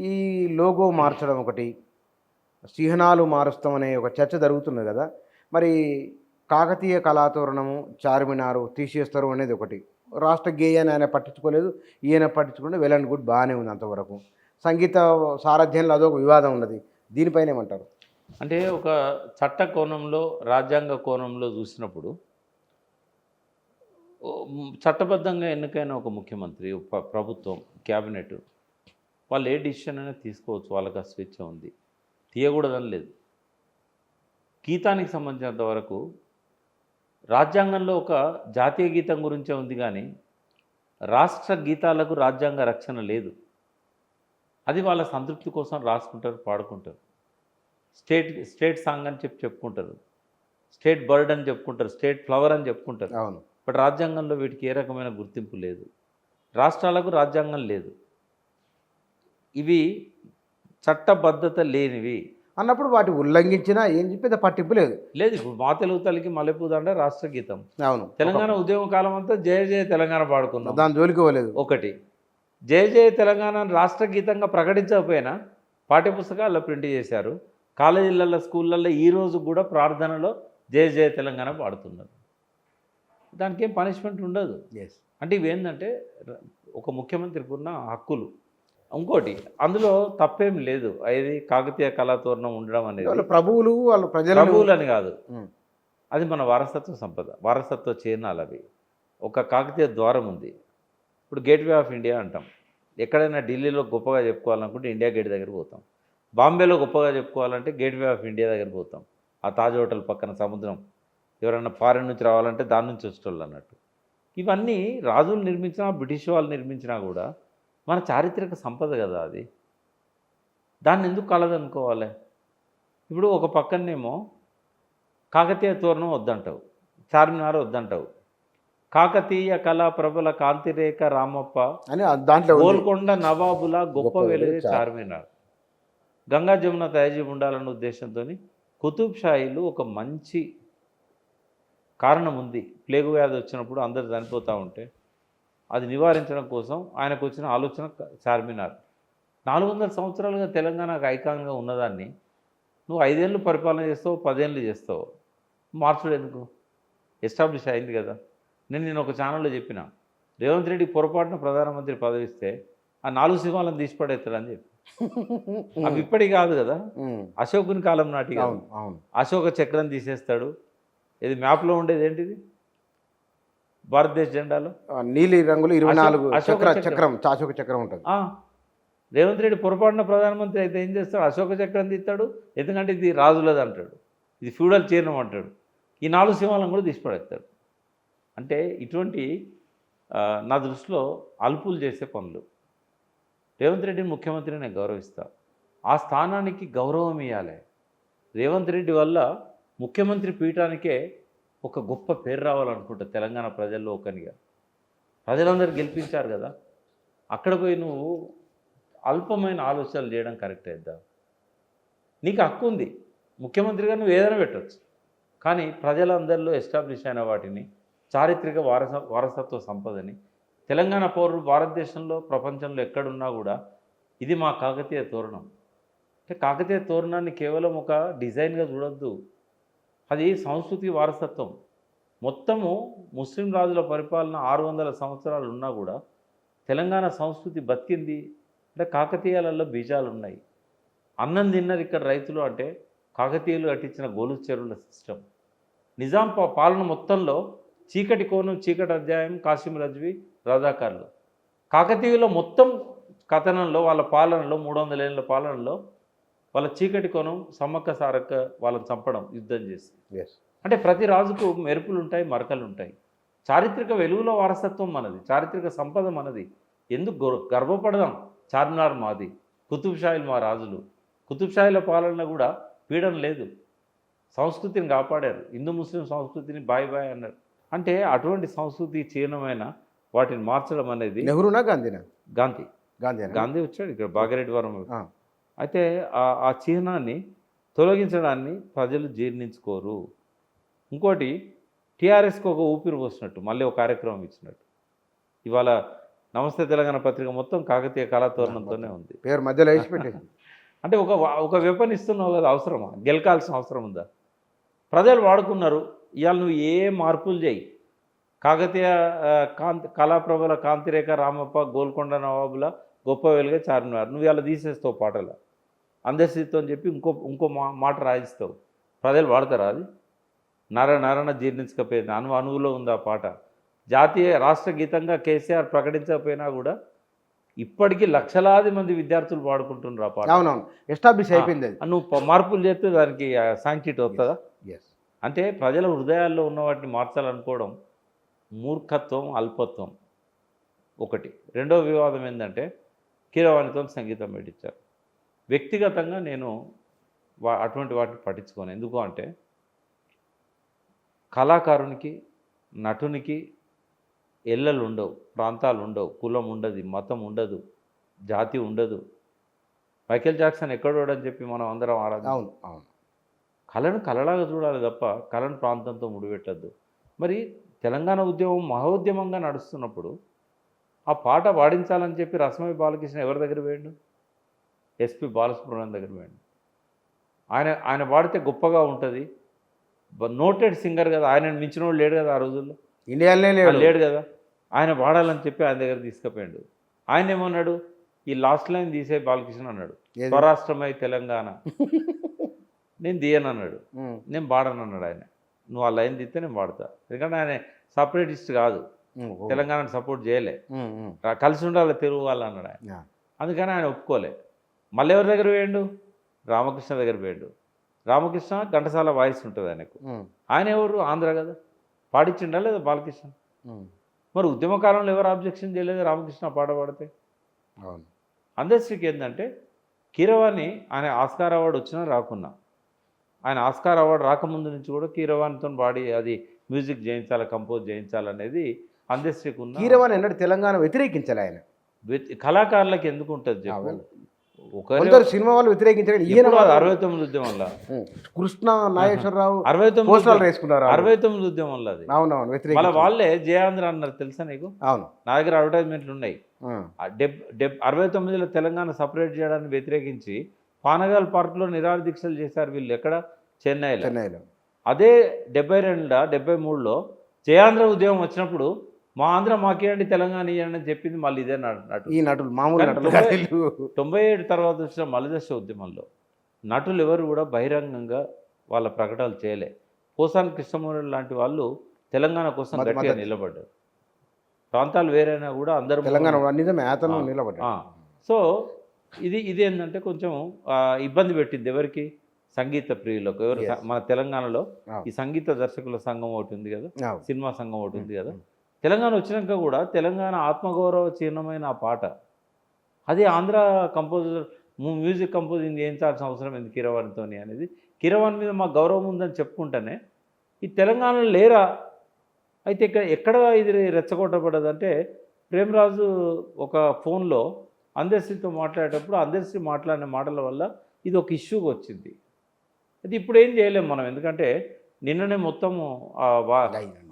ఈ లోగో మార్చడం ఒకటి, చిహ్నాలు మారుస్తామనే ఒక చర్చ జరుగుతున్నది కదా. మరి కాకతీయ కళాతోరణము, చార్మినారు తీసేస్తారు అనేది ఒకటి. రాష్ట్ర గేయాన్ని ఆయన పట్టించుకోలేదు, ఈయన పట్టించుకుంటే వెల్ అండ్ గుడ్, బాగానే ఉంది అంతవరకు. సంగీత సారథ్యంలో అదొక వివాదం ఉన్నది. దీనిపైన ఏమంటారు? అంటే ఒక చట్ట కోణంలో, రాజ్యాంగ కోణంలో చూసినప్పుడు చట్టబద్ధంగా ఎన్నికైన ఒక ముఖ్యమంత్రి, ప్రభుత్వం, క్యాబినెట్ వాళ్ళు ఏ డిసిషన్ అయినా తీసుకోవచ్చు, వాళ్ళకి ఆ స్వేచ్ఛ ఉంది, తీయకూడదని లేదు. గీతానికి సంబంధించినంత వరకు రాజ్యాంగంలో ఒక జాతీయ గీతం గురించే ఉంది, కానీ రాష్ట్ర గీతాలకు రాజ్యాంగ రక్షణ లేదు. అది వాళ్ళ సంతృప్తి కోసం రాసుకుంటారు, పాడుకుంటారు. స్టేట్ సాంగ్ అని చెప్పుకుంటారు, స్టేట్ బర్డ్ అని చెప్పుకుంటారు, స్టేట్ ఫ్లవర్ అని చెప్పుకుంటారు. అవును. బట్ రాజ్యాంగంలో వీటికి ఏ రకమైన గుర్తింపు లేదు. రాష్ట్రాలకు రాజ్యాంగం లేదు. ఇవి చట్టబద్ధత లేనివి అన్నప్పుడు వాటి ఉల్లంఘించినా ఏం చెప్పేది పట్టింపు లేదు. ఇప్పుడు మా తెలుగు తల్లికి మల్లెపూదండ రాష్ట్ర గీతం. అవును. తెలంగాణ ఉద్యమ కాలం అంతా జయ జయ తెలంగాణ పాడుకున్నాం, దాని జోలికి పోలేదు. ఒకటి. జయ జయ తెలంగాణ రాష్ట్ర గీతంగా ప్రకటించకపోయినా పాఠ్యపుస్తకాల్లో ప్రింట్ చేశారు. కాలేజీలలో, స్కూళ్ళల్లో ఈరోజు కూడా ప్రార్థనలో జయ జయ తెలంగాణ పాడుతున్నారు. దానికి ఏం పనిష్మెంట్ ఉండదు. అంటే ఇవేంటంటే ఒక ముఖ్యమంత్రికి ఉన్న హక్కులు. ఇంకోటి, అందులో తప్పేం లేదు. అది కాకతీయ కళాతోరణం ఉండడం అనేది ప్రభువులు వాళ్ళు ప్రభువులు అని కాదు, అది మన వారసత్వ సంపద, వారసత్వ చిహ్నాలు అవి. ఒక కాకతీయ ద్వారం ఉంది. ఇప్పుడు గేట్వే ఆఫ్ ఇండియా అంటాం. ఎక్కడైనా ఢిల్లీలో గొప్పగా చెప్పుకోవాలనుకుంటే ఇండియా గేట్ దగ్గర పోతాం. బాంబేలో గొప్పగా చెప్పుకోవాలంటే గేట్వే ఆఫ్ ఇండియా దగ్గర పోతాం. ఆ తాజ్ హోటల్ పక్కన సముద్రం, ఎవరైనా ఫారిన్ నుంచి రావాలంటే దాని నుంచి వచ్చేటోళ్ళు అన్నట్టు. ఇవన్నీ రాజులు నిర్మించినా, బ్రిటిష్ వాళ్ళు నిర్మించినా కూడా మన చారిత్రక సంపద కదా అది. దాన్ని ఎందుకు కలదనుకోవాలి? ఇప్పుడు ఒక పక్కనేమో కాకతీయ తోరణం వద్దంటావు, చార్మినార్ వద్దంటావు, కాకతీయ కళా ప్రబల కాంతిరేఖ రామప్ప అని దాంట్లో గోల్కొండ నవాబుల గొప్ప వెలుగే చార్మినార్, గంగా జమున తయాజీ ఉండాలన్న ఉద్దేశంతో కుతుబ్ షాహీలు ఒక మంచి కారణం ఉంది. ప్లేగు వ్యాధి వచ్చినప్పుడు అందరు చనిపోతూ ఉంటే అది నివారించడం కోసం ఆయనకు వచ్చిన ఆలోచన చార్మినార్. 400 సంవత్సరాలుగా తెలంగాణకు ఐకాన్గా ఉన్నదాన్ని నువ్వు 5 ఏళ్ళు పరిపాలన చేస్తావు, 10 ఏళ్ళు చేస్తావు, మార్చుడు ఎందుకు? ఎస్టాబ్లిష్ అయింది కదా. నేను ఒక ఛానల్లో చెప్పిన, రేవంత్ రెడ్డి పొరపాటున ప్రధానమంత్రి పదవి ఇస్తే ఆ 4 సింహాలను తీసిపడేస్తాడని చెప్పి. అవి ఇప్పటికి కాదు కదా, అశోకుని కాలం నాటి కాదు. అశోక చక్రం తీసేస్తాడు. ఇది మ్యాప్లో ఉండేది ఏంటిది? భారతదేశ జెండాలో నీలి రంగులు 24 చక్రం, అశోక చక్రం ఉంటుంది. రేవంత్ రెడ్డి పొరపాటున ప్రధానమంత్రి అయితే ఏం చేస్తాడు? అశోక చక్రం తీస్తాడు. ఎందుకంటే ఇది రాజులది అంటాడు, ఇది ఫ్యూడల్ చిహ్నం అంటాడు. ఈ 4 సింహాలను కూడా తీసిపడేస్తాడు. అంటే ఇటువంటి నా దృష్టిలో అల్పులు చేసే పనులు. రేవంత్ రెడ్డిని ముఖ్యమంత్రిని నేను గౌరవిస్తా, ఆ స్థానానికి గౌరవం ఇవ్వాలి. రేవంత్ రెడ్డి వల్ల ముఖ్యమంత్రి పీఠానికే ఒక గొప్ప పేరు రావాలనుకుంటా తెలంగాణ ప్రజల్లో ఒకనిగా. ప్రజలందరూ గెలిపించారు కదా, అక్కడ పోయి నువ్వు అల్పమైన ఆలోచనలు చేయడం కరెక్ట్ అయిద్దా? నీకు హక్కు ఉంది, ముఖ్యమంత్రిగా నువ్వు ఏదైనా పెట్టవచ్చు. కానీ ప్రజలందరిలో ఎస్టాబ్లిష్ అయిన వాటిని, చారిత్రక వారసత్వ సంపదని, తెలంగాణ పౌరులు భారతదేశంలో, ప్రపంచంలో ఎక్కడున్నా కూడా ఇది మా కాకతీయ తోరణం అంటే కాకతీయ తోరణాన్ని కేవలం ఒక డిజైన్గా చూడొద్దు. అది సంస్కృతి వారసత్వం. మొత్తము ముస్లిం రాజుల పరిపాలన 600 సంవత్సరాలు ఉన్నా కూడా తెలంగాణ సంస్కృతి బతికింది అంటే కాకతీయాలలో బీజాలు ఉన్నాయి. అన్నం తిన్నారు ఇక్కడ రైతులు అంటే కాకతీయులు కట్టించిన గోలు చెరువుల సిస్టమ్. నిజాం పాలన మొత్తంలో చీకటి కోణం, చీకటి అధ్యాయం, కాసిం రజ్వీ, రజాకార్లు. కాకతీయుల మొత్తం కథనంలో, వాళ్ళ పాలనలో, 300 ఏళ్ళ పాలనలో వాళ్ళ చీకటి కోణం సమ్మక్క సారక్క వాళ్ళని చంపడం, యుద్ధం చేసి. అంటే ప్రతి రాజుకు మెరుపులు ఉంటాయి, మరకలు ఉంటాయి. చారిత్రక వెలుగులో వారసత్వం మనది, చారిత్రక సంపద మనది. ఎందుకు గర్వపడదాం? చార్మినార్ మాది, కుతుబ్ షాహీలు మా రాజులు. కుతుబ్ షాహీల పాలన కూడా పీడన లేదు, సంస్కృతిని కాపాడారు. హిందూ ముస్లిం సంస్కృతిని బాయ్ బాయ్ అన్నారు. అంటే అటువంటి సంస్కృతి చిహ్నమైన వాటిని మార్చడం అనేది నెహ్రూనా గాంధీనా? గాంధీ వచ్చాడు ఇక్కడ భాగ్యరెడ్డి వరం. అయితే ఆ చిహ్నాన్ని తొలగించడాన్ని ప్రజలు జీర్ణించుకోరు. ఇంకోటి, టీఆర్ఎస్కి ఒక ఊపిరి పోసినట్టు మళ్ళీ ఒక కార్యక్రమం ఇచ్చినట్టు. ఇవాళ నమస్తే తెలంగాణ పత్రిక మొత్తం కాకతీయ కళాతోరణంతోనే ఉంది. పేరు మధ్యలో వేసి పెట్టేసి అంటే ఒక వెపన్ ఇస్తున్నావు కదా, అవసరమా? గెలకాల్సిన అవసరం ఉందా? ప్రజలు వాడుకున్నారు. ఇవాళ నువ్వు ఏ మార్పులు చేయి, కాకతీయ కళాప్రభల కాంతిరేఖ రామప్ప గోల్కొండ నవాబుల గొప్ప వెలుగే చార్మినార్ నువ్వు ఇలా తీసేస్తావు పాటలు అందరితో అని చెప్పి ఇంకో మాట రాయిస్తావు. ప్రజలు వాడతారా అది? నరణ జీర్ణించకపోయింది అణువులో ఉంది ఆ పాట. జాతీయ రాష్ట్ర గీతంగా కేసీఆర్ ప్రకటించకపోయినా కూడా ఇప్పటికీ లక్షలాది మంది విద్యార్థులు వాడుకుంటున్నారు ఆ పాట. అవునవును, ఎస్టాబ్లిష్ అయిపోయింది అది. నువ్వు మార్పులు చేస్తే దానికి సాంఖ్యత వస్తుందా? ఎస్. అంటే ప్రజల హృదయాల్లో ఉన్న వాటిని మార్చాలనుకోవడం మూర్ఖత్వం, అల్పత్వం ఒకటి. రెండో వివాదం ఏంటంటే కీరవాణితో సంగీతం పెట్టించారు. వ్యక్తిగతంగా నేను అటువంటి వాటిని పట్టించుకోను. ఎందుకు అంటే కళాకారునికి, నటునికి ఎల్లలు ఉండవు, ప్రాంతాలు ఉండవు, కులం ఉండదు, మతం ఉండదు, జాతి ఉండదు. మైకేల్ జాక్సన్ ఎక్కడోడని చెప్పి మనం అందరం ఆరాధన. అవును అవును. కళను కళలాగా చూడాలి తప్ప కళను ప్రాంతంతో ముడిపెట్టద్దు. మరి తెలంగాణ ఉద్యమం మహోద్యమంగా నడుస్తున్నప్పుడు ఆ పాట పాడించాలని చెప్పి రసమై బాలకృష్ణ ఎవరి దగ్గర పోయాడు? ఎస్పి బాలసుబ్రహ్మణ్యం దగ్గర పోయాడు. ఆయన పాడితే గొప్పగా ఉంటుంది, నోటెడ్ సింగర్ కదా, ఆయన మించిన వాడు లేడు కదా ఆ రోజుల్లో, ఇండియాలోనే లేడు కదా. ఆయన పాడాలని చెప్పి ఆయన దగ్గర తీసుకుపోయాడు. ఆయన ఏమన్నాడు? ఈ లాస్ట్ లైన్ తీసే బాలకృష్ణ అన్నాడు, స్వరాష్ట్రమై తెలంగాణ నేను తీయను అన్నాడు. నేను పాడను అన్నాడు ఆయన. నువ్వు ఆ లైన్ తీస్తే నేను పాడతా. ఎందుకంటే ఆయన సపరేటిస్ట్ కాదు, తెలంగాణను సపోర్ట్ చేయలే, కలిసి ఉండాలి తెలుగు వాళ్ళు అన్నాడు ఆయన. అందుకని ఆయన ఒప్పుకోలే. మళ్ళీ ఎవరి దగ్గర పోయాడు? రామకృష్ణ దగ్గర పోయాడు. రామకృష్ణ ఘంటసాల వాయిస్ ఉంటుంది ఆయనకు. ఆయన ఎవరు? ఆంధ్ర కదా, పాడించిండా లేదా బాలకృష్ణ? మరి ఉద్యమ కాలంలో ఎవరు ఆబ్జెక్షన్ చేయలేదు రామకృష్ణ పాట పాడితే? అవును. అందరిశ్రీకి ఏంటంటే కీరవాణి ఆయన ఆస్కార్ అవార్డు వచ్చినా రాకున్నా, ఆయన ఆస్కార్ అవార్డు రాకముందు నుంచి కూడా కీరవాణితో పాడి అది మ్యూజిక్ చేయించాలి, కంపోజ్ చేయించాలనేది అందరిశ్రీకి ఉన్న. కీరవాణి అన్నాడు తెలంగాణ వ్యతిరేకించాలి ఆయన. కళాకారులకు ఎందుకు ఉంటుంది చెప్పు? కొందరు సినిమా వాళ్ళు వ్యతిరేకించారు. 69 ఉద్యమంలో కృష్ణ నాగేశ్వరరావు 69 వేసుకున్నారు. 69 ఉద్యమంలో అది. అవునవును, మళ్ళీ వాళ్ళే జయాంధ్ర అన్నారు తెలుసా నీకు? అవును, నా దగ్గర అడ్వర్టైజ్మెంట్లు ఉన్నాయి. 69లో తెలంగాణ సపరేట్ చేయడానికి వ్యతిరేకించి పానగాల్ పార్క్లో నిరాహార దీక్షలు చేశారు వీళ్ళు. ఎక్కడ? చెన్నైలో. అదే 72 73లో జయాంధ్ర ఉద్యమం వచ్చినప్పుడు మా ఆంధ్ర మాకేయండి తెలంగాణ ఇవ్వండి అని చెప్పింది మళ్ళీ ఇదే నటులు. ఈ నటులు మామూలు నటులు. 97 తర్వాత వచ్చిన మలిదశ ఉద్యమంలో నటులు ఎవరు కూడా బహిరంగంగా వాళ్ళ ప్రకటనలు చేయలే. పోసాని కృష్ణమూర్తి లాంటి వాళ్ళు తెలంగాణ కోసం గట్టిగా నిలబడ్డారు. ప్రాంతాలు వేరైనా కూడా అందరూ తెలంగాణ నిలబడ్డారు. సో ఇది ఏంటంటే కొంచెం ఇబ్బంది పెట్టింది ఎవరికి? సంగీత ప్రియులకు. ఎవరు? మన తెలంగాణలో ఈ సంగీత దర్శకుల సంఘం ఒకటి ఉంది కదా, సినిమా సంఘం ఒకటి ఉంది కదా. తెలంగాణ వచ్చినాక కూడా తెలంగాణ ఆత్మగౌరవ చిహ్నమైన ఆ పాట అది ఆంధ్ర కంపోజర్ మ్యూజిక్ కంపోజింగ్ చేయించాల్సిన అవసరం ఎందుకు కీరవాణితో అనేది. కీరవాణి మీద మాకు గౌరవం ఉందని చెప్పుకుంటేనే ఈ తెలంగాణలో లేరా? అయితే ఎక్కడ ఇది రెచ్చగొట్టబడదంటే ప్రేమరాజు ఒక ఫోన్లో అందరిశ్రీతో మాట్లాడేటప్పుడు అందరిశ్రీ మాట్లాడిన మాటల వల్ల ఇది ఒక ఇష్యూగా వచ్చింది. అది ఇప్పుడు ఏం చేయలేము మనం, ఎందుకంటే నిన్ననే మొత్తము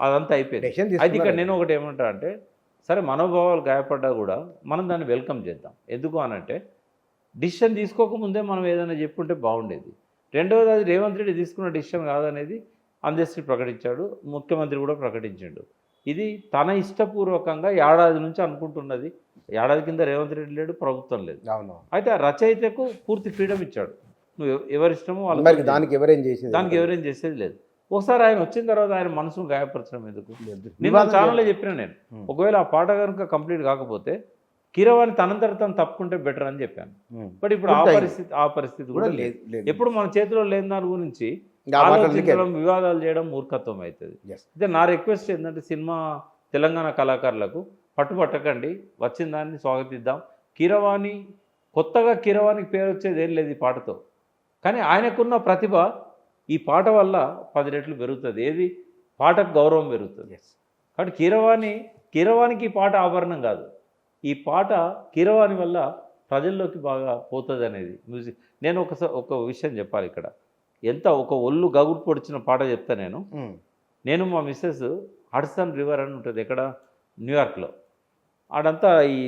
అదంతా అయిపోయింది. అయితే ఇక్కడ నేను ఒకటి ఏమంటా అంటే, సరే మనోభావాలు గాయపడ్డా కూడా మనం దాన్ని వెల్కమ్ చేద్దాం. ఎందుకు అనంటే డిసిషన్ తీసుకోకముందే మనం ఏదైనా చెప్పుంటే బాగుండేది. రెండవది, అది రేవంత్ రెడ్డి తీసుకున్న డిసిషన్ కాదనేది అందరిశ్రీ ప్రకటించాడు, ముఖ్యమంత్రి కూడా ప్రకటించాడు. ఇది తన ఇష్టపూర్వకంగా ఏడాది నుంచి అనుకుంటున్నది. ఏడాది కింద రేవంత్ రెడ్డి లేడు, ప్రభుత్వం లేదు. అయితే ఆ రచయితకు పూర్తి ఫ్రీడమ్ ఇచ్చాడు. నువ్వు ఎవరిష్టమో వాళ్ళకి, దానికి ఎవరేం చేసేది లేదు. ఒకసారి ఆయన వచ్చిన తర్వాత ఆయన మనసును గాయపరచడం ఎందుకు? నేను ఛానల్లో చెప్పిన నేను, ఒకవేళ ఆ పాట కనుక కంప్లీట్ కాకపోతే కీరవాణి తనంతట తను తప్పుకుంటే బెటర్ అని చెప్పాను. బట్ ఇప్పుడు ఆ పరిస్థితి కూడా లేదు. ఎప్పుడు మన చేతిలో లేని దాని గురించి ఆలోచించడం, వివాదాలు చేయడం మూర్ఖత్వం అవుతుంది. అయితే నా రిక్వెస్ట్ ఏంటంటే సినిమా తెలంగాణ కళాకారులకు పట్టుబట్టకండి, వచ్చిన దాన్ని స్వాగతిద్దాం. కీరవాణి కొత్తగా కీరవాణికి పేరు వచ్చేది ఏం లేదు ఈ పాటతో, కానీ ఆయనకున్న ప్రతిభ ఈ పాట వల్ల 10 రెట్లు పెరుగుతుంది. ఏది? పాటకు గౌరవం పెరుగుతుంది. కాబట్టి కీరవాణికి ఈ పాట ఆభరణం కాదు, ఈ పాట కీరవాణి వల్ల ప్రజల్లోకి బాగా పోతుంది అనేది మ్యూజిక్. నేను ఒక విషయం చెప్పాలి ఇక్కడ. ఎంత ఒక ఒళ్ళు గగురు పొడిచిన పాట చెప్తా నేను మా మిస్సెస్ హడ్సన్ రివర్ అని ఉంటుంది ఎక్కడ, న్యూయార్క్లో. ఆడంతా ఈ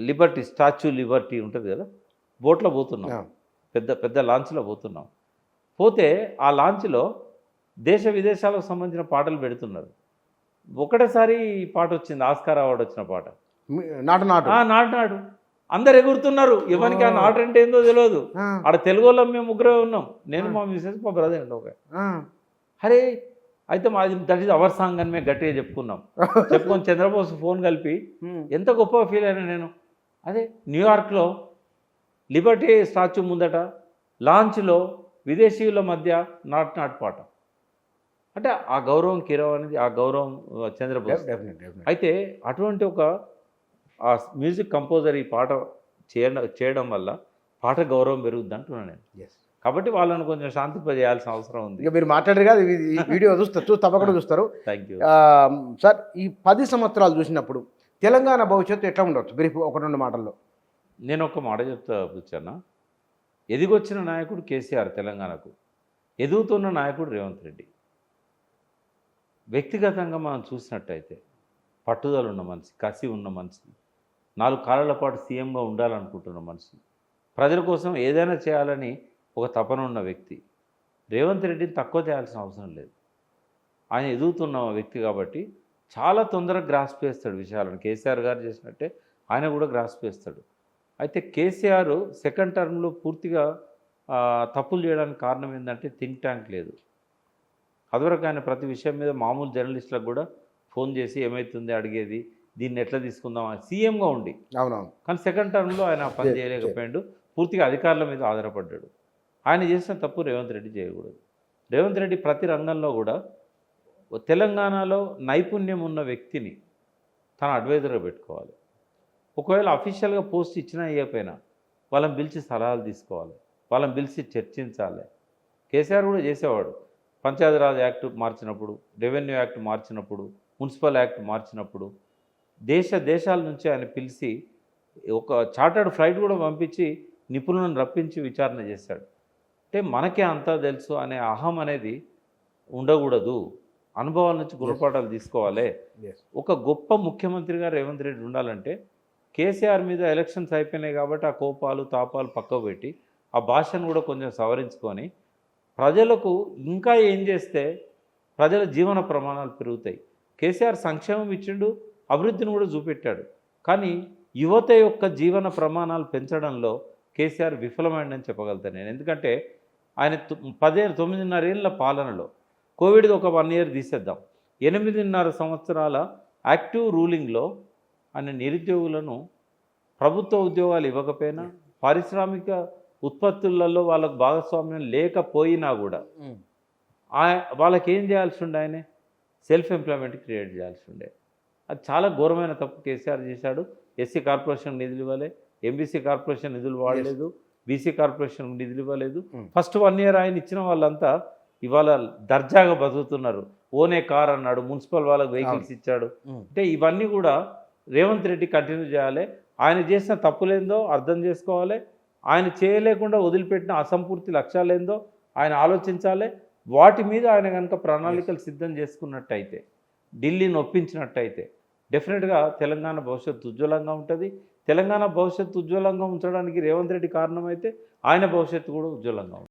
లిబర్టీ స్టాచ్యూ లిబర్టీ ఉంటుంది కదా, బోట్లో పోతున్నాం, పెద్ద పెద్ద లాంచ్లో పోతున్నాం. పోతే ఆ లాంచ్లో దేశ విదేశాలకు సంబంధించిన పాటలు పెడుతున్నారు. ఒకటేసారి ఈ పాట వచ్చింది, ఆస్కార్ అవార్డు వచ్చిన పాట, నాటు నాటు నాటు నాటు. అందరు ఎగురుతున్నారు, ఎవరికి ఆ నాటు అంటే ఏందో తెలియదు. ఆడ తెలుగు వాళ్ళం మేము ముగ్గురే ఉన్నాం, నేను మా మిసెస్ మా బ్రదర్ అండి. ఒక అరే అయితే మాది దట్ ఈజ్ అవర్ సాంగ్ అని మేము గట్టిగా చెప్పుకున్నాం. చెప్పుకొని చంద్రబోస్ ఫోన్ కలిపి ఎంత గొప్పగా ఫీల్ అయినా నేను. అదే న్యూయార్క్లో లిబర్టీ స్టాచ్యూ ముందట లాంచ్లో విదేశీయుల మధ్య నాటు నాటు పాట అంటే ఆ గౌరవం కిరవ్ అనేది, ఆ గౌరవం చంద్రబోస్. అయితే అటువంటి ఒక ఆ మ్యూజిక్ కంపోజర్ ఈ పాట చేయడం వల్ల పాట గౌరవం పెరుగుద్ది అంటున్నాను నేను. కాబట్టి వాళ్ళని కొంచెం శాంతింపజేయాల్సిన అవసరం ఉంది. ఇక మీరు మాట్లాడారు కదా, ఈ వీడియో తప్పకుండా చూస్తారు. Thank you sir. ఈ 10 సంవత్సరాలు చూసినప్పుడు తెలంగాణ భవిష్యత్తు ఎట్లా ఉండవచ్చు బ్రీఫ్ 1-2 మాటల్లో? నేను ఒక మాట చెప్తా బుచ్చన్న. ఎదిగొచ్చిన నాయకుడు కేసీఆర్ తెలంగాణకు, ఎదుగుతున్న నాయకుడు రేవంత్ రెడ్డి. వ్యక్తిగతంగా మనం చూసినట్టయితే పట్టుదల ఉన్న మనిషి, కసి ఉన్న మనిషి, 4 కాలాల పాటు సీఎంగా ఉండాలనుకుంటున్న మనిషి, ప్రజల కోసం ఏదైనా చేయాలని ఒక తపన ఉన్న వ్యక్తి. రేవంత్ రెడ్డిని తక్కువ చేయాల్సిన అవసరం లేదు. ఆయన ఎదుగుతున్న వ్యక్తి కాబట్టి చాలా తొందరగా గ్రాస్ప్ చేస్తాడు విషయాలను. కేసీఆర్ గారు చేసినట్టే ఆయన కూడా గ్రాస్ప్ చేస్తాడు. అయితే కేసీఆర్ సెకండ్ టర్మ్లో పూర్తిగా తప్పులు చేయడానికి కారణం ఏంటంటే థింక్ ట్యాంక్ లేదు. అదివరకు ఆయన ప్రతి విషయం మీద మామూలు జర్నలిస్టులకు కూడా ఫోన్ చేసి ఏమవుతుంది అడిగేది, దీన్ని ఎట్లా తీసుకుందాం అని, సీఎంగా ఉండి. అవునవును. కానీ సెకండ్ టర్మ్లో ఆయన పని చేయలేకపోయాడు, పూర్తిగా అధికారుల మీద ఆధారపడ్డాడు. ఆయన చేసిన తప్పు రేవంత్ రెడ్డి చేయకూడదు. రేవంత్ రెడ్డి ప్రతి రంగంలో కూడా తెలంగాణలో నైపుణ్యం ఉన్న వ్యక్తిని తన అడ్వైజర్గా పెట్టుకోవాలి. ఒకవేళ అఫీషియల్గా పోస్ట్ ఇచ్చినా ఇవ్వకపోయినా వాళ్ళని పిలిచి సలహాలు తీసుకోవాలి, వాళ్ళని పిలిచి చర్చించాలి. కేసీఆర్ కూడా చేసేవాడు. పంచాయతీరాజ్ యాక్ట్ మార్చినప్పుడు, రెవెన్యూ యాక్ట్ మార్చినప్పుడు, మున్సిపల్ యాక్ట్ మార్చినప్పుడు దేశాల నుంచి ఆయన పిలిచి ఒక చార్టర్డ్ ఫ్లైట్ కూడా పంపించి నిపుణులను రప్పించి విచారణ చేశాడు. అంటే మనకే అంతా తెలుసు అనే అహం అనేది ఉండకూడదు. అనుభవాల నుంచి గుణపాఠాలు తీసుకోవాలి. ఒక గొప్ప ముఖ్యమంత్రిగా రేవంత్ రెడ్డి ఉండాలంటే కేసీఆర్ మీద ఎలక్షన్స్ అయిపోయినాయి కాబట్టి ఆ కోపాలు తాపాలు పక్కకు పెట్టి ఆ భాషను కూడా కొంచెం సవరించుకొని ప్రజలకు ఇంకా ఏం చేస్తే ప్రజల జీవన ప్రమాణాలు పెరుగుతాయి. కేసీఆర్ సంక్షేమం ఇచ్చిండు, అభివృద్ధిని కూడా చూపెట్టాడు. కానీ యువత యొక్క జీవన ప్రమాణాలు పెంచడంలో కేసీఆర్ విఫలమైందని చెప్పగలుగుతాను నేను. ఎందుకంటే ఆయన 9.5 ఏళ్ళ పాలనలో కోవిడ్ది ఒక 1 ఇయర్ తీసేద్దాం, 8.5 సంవత్సరాల యాక్టివ్ రూలింగ్లో ఆయన నిరుద్యోగులను ప్రభుత్వ ఉద్యోగాలు ఇవ్వకపోయినా, పారిశ్రామిక ఉత్పత్తులలో వాళ్ళకు భాగస్వామ్యం లేకపోయినా కూడా వాళ్ళకి ఏం చేయాల్సి ఉండే, ఆయన సెల్ఫ్ ఎంప్లాయ్మెంట్ క్రియేట్ చేయాల్సి ఉండే. అది చాలా ఘోరమైన తప్పు కేసీఆర్ చేశాడు. ఎస్సీ కార్పొరేషన్ నిధులు ఇవ్వలే, ఎంబీసీ కార్పొరేషన్ నిధులు వాడలేదు, బీసీ కార్పొరేషన్ నిధులు ఇవ్వలేదు. ఫస్ట్ 1 ఇయర్ ఆయన ఇచ్చిన వాళ్ళంతా ఇవాళ దర్జాగా బతుకుతున్నారు. ఓనే కార్ అన్నాడు, మున్సిపల్ వాళ్ళకి వెహికల్స్ ఇచ్చాడు. అంటే ఇవన్నీ కూడా రేవంత్ రెడ్డి కంటిన్యూ చేయాలి. ఆయన చేసిన తప్పులేందో అర్థం చేసుకోవాలి. ఆయన చేయలేకుండా వదిలిపెట్టిన అసంపూర్తి లక్ష్యాలేందో ఆయన ఆలోచించాలి. వాటి మీద ఆయన కనుక ప్రణాళికలు సిద్ధం చేసుకున్నట్టయితే, ఢిల్లీని ఒప్పించినట్టయితే డెఫినెట్గా తెలంగాణ భవిష్యత్తు ఉజ్వలంగా ఉంటుంది. తెలంగాణ భవిష్యత్తు ఉజ్వలంగా ఉంచడానికి రేవంత్ రెడ్డి కారణమైతే ఆయన భవిష్యత్తు కూడా ఉజ్వలంగా ఉంటుంది.